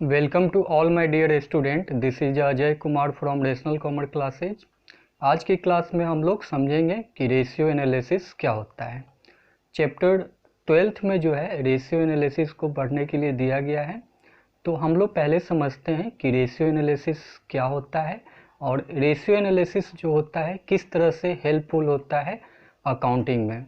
Welcome to all my dear student, this is Ajay Kumar from rational commerce classes. आज की class में हम लोग समझेंगे कि रेशियो एनालिसिस क्या होता है। चैप्टर 12th में जो है रेशियो एनालिसिस को पढ़ने के लिए दिया गया है। तो हम लोग पहले समझते हैं कि रेशियो एनालिसिस क्या होता है और रेशियो एनालिसिस जो होता है किस तरह से हेल्पफुल होता है अकाउंटिंग में।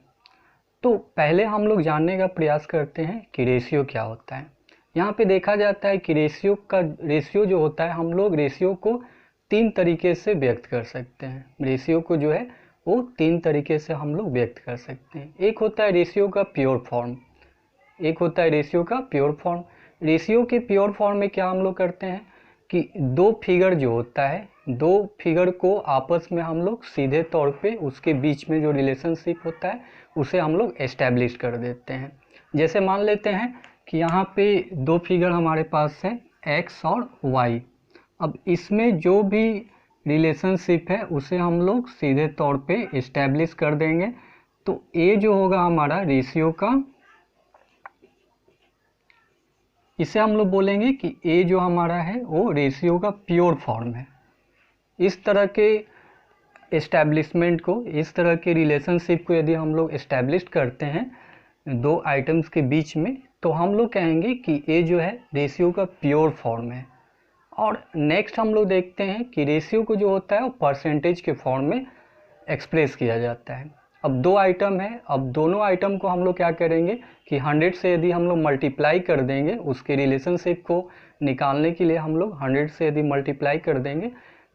तो पहले हम लोग जानने का प्रयास करते हैं कि रेशियो क्या होता है। यहाँ पे देखा जाता है कि रेशियो जो होता है, हम लोग रेशियो को तीन तरीके से व्यक्त कर सकते हैं। रेशियो को जो है वो तीन तरीके से हम लोग व्यक्त कर सकते हैं। एक होता है रेशियो का प्योर फॉर्म, रेशियो के प्योर फॉर्म में क्या हम लोग करते हैं कि दो फिगर जो होता है, दो फिगर को आपस में हम लोग सीधे तौर पे उसके बीच में जो रिलेशनशिप होता है उसे हम लोग एस्टैब्लिश कर देते हैं। जैसे मान लेते हैं कि यहाँ पे दो फिगर हमारे पास है x और y। अब इसमें जो भी रिलेशनशिप है उसे हम लोग सीधे तौर पे एस्टैब्लिश कर देंगे। तो ये जो होगा हमारा रेशियो का, इसे हम लोग बोलेंगे कि ये जो हमारा है वो रेशियो का प्योर फॉर्म है। इस तरह के एस्टैब्लिशमेंट को, इस तरह के रिलेशनशिप को यदि हम लोग एस्टैब्लिश करते हैं दो आइटम्स के बीच में, तो हम लोग कहेंगे कि ये जो है रेशियो का प्योर फॉर्म है। और नेक्स्ट हम लोग देखते हैं कि रेशियो को जो होता है वो परसेंटेज के फॉर्म में एक्सप्रेस किया जाता है। अब दो आइटम है, अब दोनों आइटम को हम लोग क्या करेंगे कि 100 से यदि हम लोग मल्टीप्लाई कर देंगे, उसके रिलेशनशिप को निकालने के लिए हम लोग 100 से यदि मल्टीप्लाई कर देंगे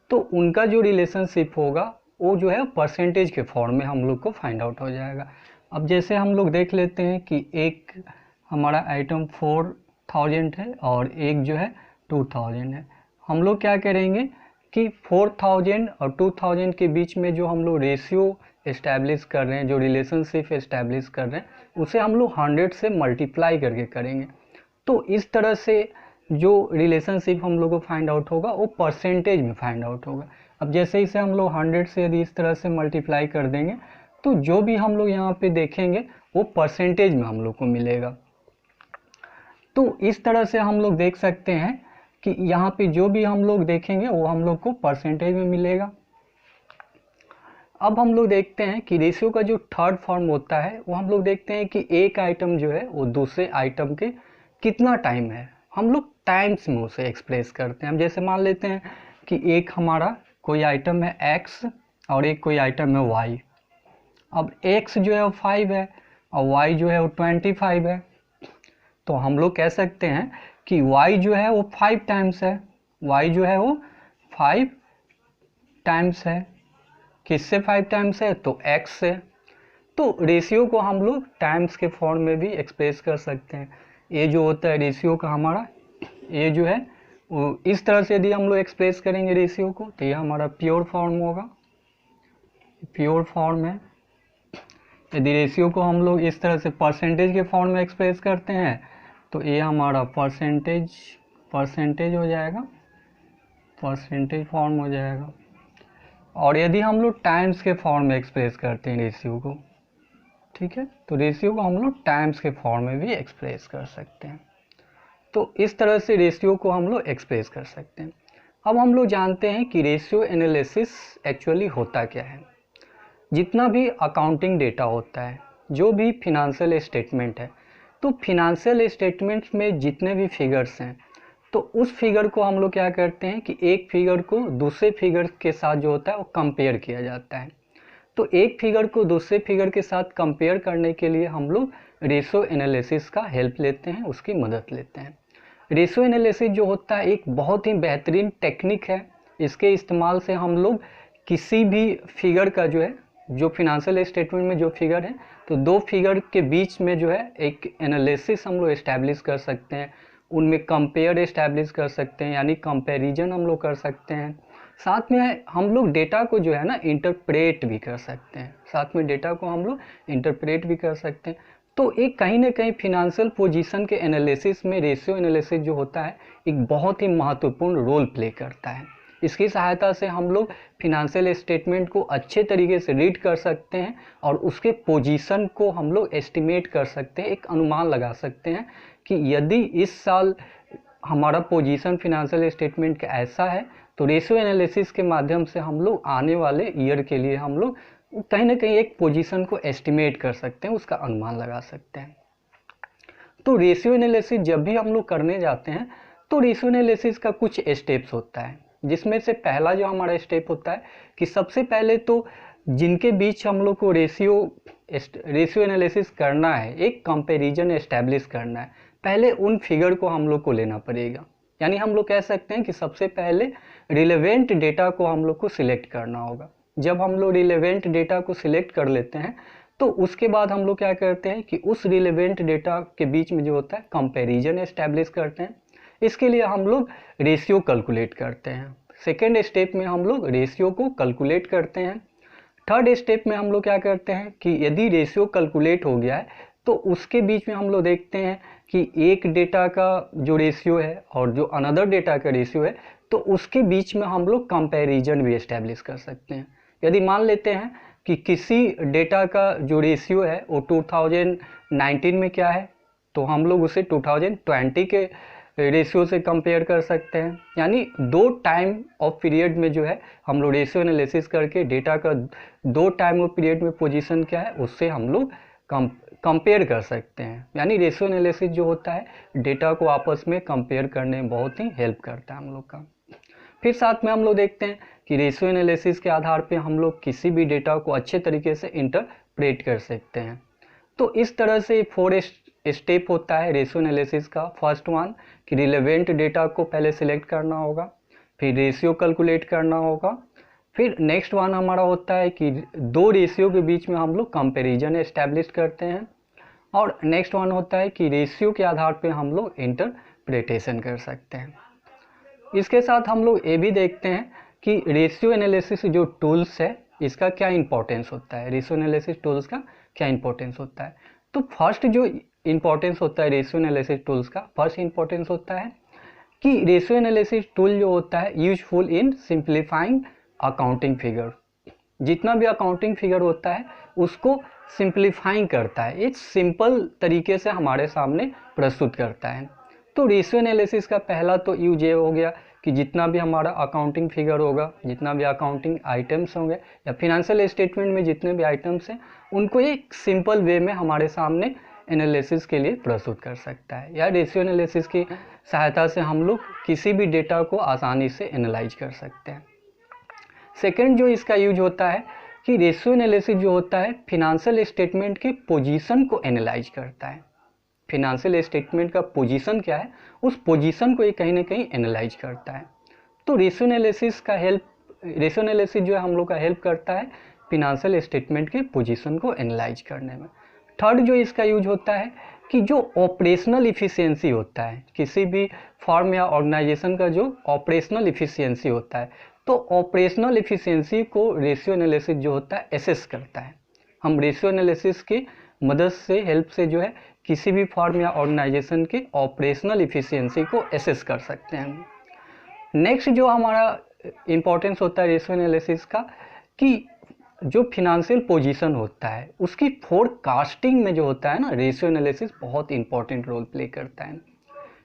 तो उनका जो रिलेशनशिप होगा वो जो है परसेंटेज के फॉर्म में हम लोग को फाइंड आउट हो जाएगा। अब जैसे हम लोग देख लेते हैं कि एक हमारा आइटम 4000 है और एक जो है 2000 है। हम लोग क्या करेंगे कि 4000 और 2000 के बीच में जो हम लोग रेशियो एस्टैब्लिश कर रहे हैं, जो रिलेशनशिप एस्टैब्लिश कर रहे हैं, उसे हम लोग 100 से मल्टीप्लाई करके करेंगे। तो इस तरह से जो रिलेशनशिप हम लोग को फाइंड आउट होगा वो परसेंटेज में फाइंड आउट होगा। अब जैसे इसे हम लोग 100 से यदि इस तरह से मल्टीप्लाई कर देंगे तो जो भी हम लोग यहाँ पे देखेंगे वो परसेंटेज में हम लोग को मिलेगा। तो इस तरह से हम लोग देख सकते हैं कि यहाँ पे जो भी हम लोग देखेंगे वो हम लोग को परसेंटेज में मिलेगा। अब हम लोग देखते हैं कि रेशियो का जो थर्ड फॉर्म होता है वो हम लोग देखते हैं कि एक आइटम जो है वो दूसरे आइटम के कितना टाइम है, हम लोग टाइम्स में उसे एक्सप्रेस करते हैं। हम जैसे मान लेते हैं कि एक हमारा कोई आइटम है x और एक कोई आइटम है y। अब x जो है वो 5 है और y जो है वो 25 है। तो हम लोग कह सकते हैं कि y जो है वो 5 टाइम्स है, y जो है वो 5 टाइम्स है। किससे 5 टाइम्स है? तो x से। तो रेशियो को हम लोग टाइम्स के फॉर्म में भी एक्सप्रेस कर सकते हैं। ये जो होता है रेशियो का हमारा, ये जो है वो इस तरह से यदि हम लोग एक्सप्रेस करेंगे रेशियो को तो ये हमारा प्योर फॉर्म होगा, प्योर फॉर्म है। यदि रेशियो को हम लोग इस तरह से परसेंटेज के फॉर्म में एक्सप्रेस करते हैं तो ये हमारा परसेंटेज हो जाएगा, परसेंटेज फॉर्म हो जाएगा। और यदि हम लोग टाइम्स के फॉर्म में एक्सप्रेस करते हैं रेशियो को, ठीक है, तो रेशियो को हम लोग टाइम्स के फॉर्म में भी एक्सप्रेस कर सकते हैं। तो इस तरह से रेशियो को हम लोग एक्सप्रेस कर सकते हैं। अब हम लोग जानते हैं कि रेशियो एनालिसिस एक्चुअली होता क्या है। जितना भी अकाउंटिंग डेटा होता है, जो भी फिनेंशियल स्टेटमेंट है, तो फिनेंशियल स्टेटमेंट्स में जितने भी फिगर्स हैं तो उस फिगर को हम लोग क्या करते हैं कि एक फिगर को दूसरे फिगर के साथ जो होता है वो कंपेयर किया जाता है। तो एक फिगर को दूसरे फिगर के साथ कंपेयर करने के लिए हम लोग रेशियो एनालिसिस का हेल्प लेते हैं, उसकी मदद लेते हैं। रेशियो एनालिसिस जो होता है एक बहुत ही बेहतरीन टेक्निक है। इसके इस्तेमाल से हम लोग किसी भी फिगर का जो है, जो फिनेंशियल स्टेटमेंट में जो फिगर है, तो दो फिगर के बीच में जो है एक एनालिसिस हम लोग एस्टैब्लिश कर सकते हैं, उनमें कंपेयर एस्टैब्लिश कर सकते हैं, यानी कंपैरिजन हम लोग कर सकते हैं। साथ में हम लोग डेटा को जो है ना इंटरप्रेट भी कर सकते हैं, साथ में डेटा को हम लोग इंटरप्रेट भी कर सकते हैं। तो एक कहीं ना कहीं फिनेंशियल पोजीशन के एनालिसिस में रेशियो एनालिसिस जो होता है एक बहुत ही महत्वपूर्ण रोल प्ले करता है। इसकी सहायता से हम लोग फिनेंशियल स्टेटमेंट को अच्छे तरीके से रीड कर सकते हैं और उसके पोजीशन को हम लोग एस्टिमेट कर सकते हैं, एक अनुमान लगा सकते हैं कि यदि इस साल हमारा पोजीशन फिनेंशियल स्टेटमेंट का ऐसा है, तो रेशियो एनालिसिस के माध्यम से हम लोग आने वाले ईयर के लिए हम लोग कहीं ना कहीं एक पोजीशन को एस्टिमेट कर सकते हैं, उसका अनुमान लगा सकते हैं। तो रेशियो एनालिसिस जब भी हम लोग करने जाते हैं तो रेशियो एनालिसिस का कुछ स्टेप्स होता है, जिसमें से पहला जो हमारा स्टेप होता है कि सबसे पहले तो जिनके बीच हम लोग को रेशियो एनालिसिस करना है, एक कंपैरिजन एस्टैब्लिश करना है, पहले उन फिगर को हम लोग को लेना पड़ेगा। यानी हम लोग कह सकते हैं कि सबसे पहले रिलेवेंट डेटा को हम लोग को सिलेक्ट करना होगा। जब हम लोग रिलेवेंट डेटा को सिलेक्ट कर लेते हैं तो उसके बाद हम लोग क्या करते हैं कि उस रिलेवेंट डेटा के बीच में जो होता है कंपैरिजन एस्टैब्लिश करते हैं। इसके लिए हम लोग रेशियो कैलकुलेट करते हैं। सेकेंड स्टेप में हम लोग रेशियो को कैलकुलेट करते हैं। थर्ड स्टेप में हम लोग क्या करते हैं कि यदि रेशियो कैलकुलेट हो गया है तो उसके बीच में हम लोग देखते हैं कि एक डेटा का जो रेशियो है और जो अनदर डेटा का रेशियो है, तो उसके बीच में हम लोग कंपैरिजन भी एस्टैब्लिश कर सकते हैं। यदि मान लेते हैं कि किसी डेटा का जो रेशियो है वो 2019 में क्या है, तो हम लोग उसे 2020 के रेशियो से कंपेयर कर सकते हैं। यानी दो टाइम ऑफ पीरियड में जो है हम लोग रेशियो एनालिसिस करके डेटा का दो टाइम ऑफ पीरियड में पोजीशन क्या है उससे हम लोग कंपेयर कर सकते हैं। यानी रेशियो एनालिसिस जो होता है डेटा को आपस में कंपेयर करने में बहुत ही हेल्प करता है हम लोग का। फिर साथ में हम लोग देखते हैं कि रेशियो एनालिसिस के आधार पे हम लोग किसी भी डेटा को अच्छे तरीके से इंटरप्रेट कर सकते हैं। तो इस तरह से 4 स्टेप होता है रेशियो एनालिसिस का। फर्स्ट वन कि रिलेवेंट डेटा को पहले सिलेक्ट करना होगा, फिर रेशियो कैलकुलेट करना होगा, फिर नेक्स्ट वन हमारा होता है कि दो रेशियो के बीच में हम लोग कंपैरिजन एस्टैब्लिश करते हैं, और नेक्स्ट वन होता है कि रेशियो के आधार पे हम लोग इंटरप्रिटेशन कर सकते हैं। इसके साथ हम लोग ये भी देखते हैं कि रेशियो एनालिसिस जो टूल्स है इसका क्या इंपॉर्टेंस होता है, रेशियो एनालिसिस टूल्स का क्या इंपॉर्टेंस होता है। तो फर्स्ट जो इंपॉर्टेंस होता है रेशियो एनालिसिस टूल्स का, फर्स्ट इंपॉर्टेंस होता है कि रेशियो एनालिसिस टूल जो होता है useful in simplifying accounting figure. जितना भी अकाउंटिंग फिगर होता है उसको सिंप्लीफाइंग करता है, एक सिंपल तरीके से हमारे सामने प्रस्तुत करता है। तो रेशियो एनालिसिस का पहला तो यूज ये हो गया कि जितना भी हमारा अकाउंटिंग फिगर होगा, जितना भी अकाउंटिंग आइटम्स होंगे या फिनेंशियल स्टेटमेंट में जितने भी आइटम्स हैं उनको एक सिंपल वे में हमारे सामने एनालिसिस के लिए प्रस्तुत कर सकता है। या रेशियो एनालिसिस की सहायता से हम लोग किसी भी डेटा को आसानी से एनालाइज कर सकते हैं। सेकेंड जो इसका यूज होता है कि रेशियो एनालिसिस जो होता है फिनेंशियल स्टेटमेंट के पोजीशन को एनालाइज करता है। फिनेंशियल स्टेटमेंट का पोजीशन क्या है उस पोजीशन को ये कहीं ना कहीं एनालाइज करता है। तो रेशियो एनालिसिस जो है हम लोग का हेल्प करता है फिनेंशियल स्टेटमेंट के पोजीशन को एनालाइज करने में। थर्ड जो इसका यूज होता है कि जो ऑपरेशनल इफिशियंसी होता है किसी भी फर्म या ऑर्गेनाइजेशन का, जो ऑपरेशनल इफिशियंसी होता है, तो ऑपरेशनल इफिशियंसी को रेशियो एनालिसिस जो होता है एसेस करता है। हम रेशियो एनालिसिस की मदद से हेल्प से जो है किसी भी फर्म या ऑर्गेनाइजेशन के ऑपरेशनल इफिशियंसी को एसेस कर सकते हैं। नेक्स्ट जो हमारा इम्पोर्टेंस होता है रेशियो एनालिसिस का कि जो फिनेंशियल पोजीशन होता है उसकी फोरकास्टिंग में जो होता है ना, रेशियो एनालिसिस बहुत इंपॉर्टेंट रोल प्ले करता है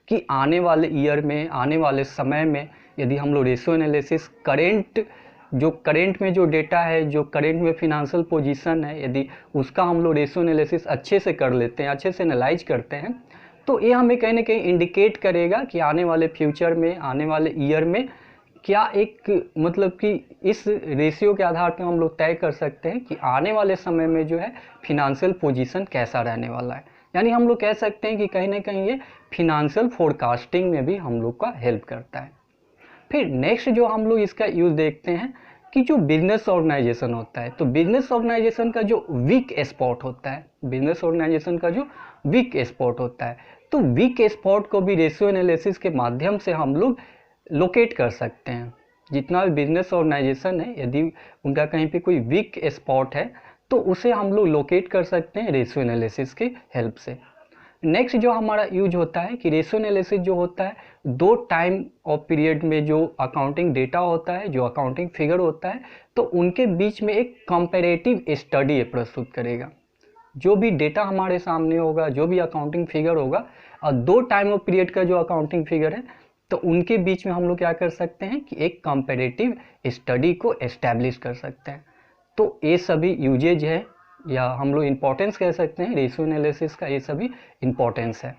कि आने वाले ईयर में, आने वाले समय में यदि हम लोग रेशियो एनालिसिस करंट में जो डेटा है, जो करंट में फिनेंशियल पोजीशन है, यदि उसका हम लोग रेशियो एनालिसिस अच्छे से कर लेते हैं, अच्छे से एनालाइज करते हैं, तो ये हमें कहीं ना कहीं इंडिकेट करेगा कि आने वाले फ्यूचर में, आने वाले ईयर में क्या एक मतलब कि इस रेशियो के आधार पर हम लोग तय कर सकते हैं कि आने वाले समय में जो है फिनेंशियल पोजीशन कैसा रहने वाला है। यानी हम लोग कह सकते हैं कि कहीं ना कहीं ये फिनेंशियल फोरकास्टिंग में भी हम लोग का हेल्प करता है। फिर नेक्स्ट जो हम लोग इसका यूज़ देखते हैं कि जो बिजनेस ऑर्गेनाइजेशन होता है, तो बिजनेस ऑर्गेनाइजेशन का जो वीक स्पॉट होता है, बिजनेस ऑर्गेनाइजेशन का जो वीक स्पॉट होता है, तो वीक स्पॉट को भी रेशियो एनालिसिस के माध्यम से हम लोग लोकेट कर सकते हैं। जितना भी बिजनेस ऑर्गेनाइजेशन है यदि उनका कहीं पे कोई वीक स्पॉट है तो उसे हम लोग लोकेट कर सकते हैं रेशियो एनालिसिस के हेल्प से। नेक्स्ट जो हमारा यूज होता है कि रेशियो एनालिसिस जो होता है दो टाइम ऑफ पीरियड में जो अकाउंटिंग डेटा होता है, जो अकाउंटिंग फिगर होता है, तो उनके बीच में एक कंपैरेटिव स्टडी प्रस्तुत करेगा। जो भी डेटा हमारे सामने होगा, जो भी अकाउंटिंग फिगर होगा, और दो टाइम ऑफ पीरियड का जो अकाउंटिंग फिगर है, तो उनके बीच में हम लोग क्या कर सकते हैं कि एक कंपैरेटिव स्टडी को एस्टैब्लिश कर सकते हैं। तो ये सभी यूजेज है, या हम लोग इम्पोर्टेंस कह सकते हैं रेशियो एनालिसिस का, ये सभी इम्पोर्टेंस है।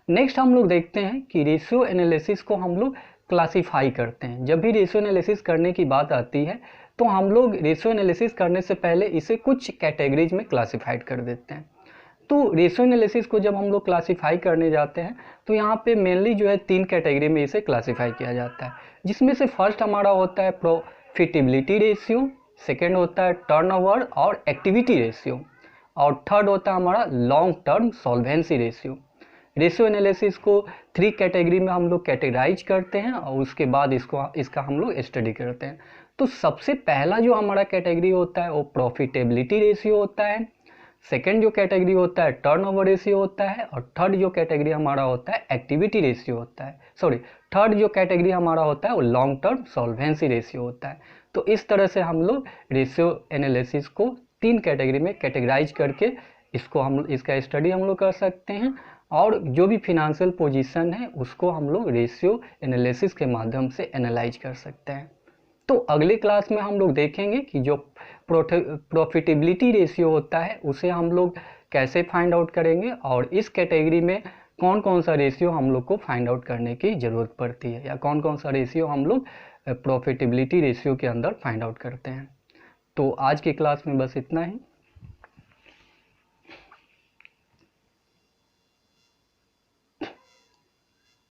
नेक्स्ट हम लोग देखते हैं कि रेशियो एनालिसिस को हम लोग क्लासीफाई करते हैं। जब भी रेशियो एनालिसिस करने की बात आती है तो हम लोग रेशियो एनालिसिस करने से पहले इसे कुछ कैटेगरीज में क्लासीफाइड कर देते हैं। तो रेशियो एनालिसिस को जब हम लोग क्लासीफाई करने जाते हैं तो यहाँ पे मेनली जो है 3 कैटेगरी में इसे क्लासीफाई किया जाता है, जिसमें से फर्स्ट हमारा होता है प्रॉफिटेबिलिटी रेशियो, सेकेंड होता है टर्नओवर और एक्टिविटी रेशियो, और थर्ड होता है हमारा long term solvency ratio. Ratio analysis को 3 कैटेगरी में हम लोग कैटेगराइज करते हैं और उसके बाद इसका हम लोग स्टडी करते हैं। तो सबसे पहला जो हमारा कैटेगरी होता है वो प्रॉफिटेबिलिटी रेशियो होता है, सेकंड जो कैटेगरी होता है टर्नओवर रेशियो होता है, और थर्ड जो कैटेगरी हमारा होता है एक्टिविटी रेशियो होता है, थर्ड जो कैटेगरी हमारा होता है वो लॉन्ग टर्म सॉल्वेंसी रेशियो होता है। तो इस तरह से हम लोग रेशियो एनालिसिस को 3 कैटेगरी में कैटेगराइज करके इसका स्टडी हम लोग कर सकते हैं, और जो भी फिनेंशियल पोजीशन है उसको हम लोग रेशियो एनालिसिस के माध्यम से एनालाइज कर सकते हैं। तो अगले क्लास में हम लोग देखेंगे कि जो प्रॉफिटेबिलिटी रेशियो होता है उसे हम लोग कैसे फाइंड आउट करेंगे, और इस कैटेगरी में कौन कौन सा रेशियो हम लोग को फाइंड आउट करने की ज़रूरत पड़ती है, या कौन कौन सा रेशियो हम लोग प्रॉफिटेबिलिटी रेशियो के अंदर फाइंड आउट करते हैं। तो आज की क्लास में बस इतना ही।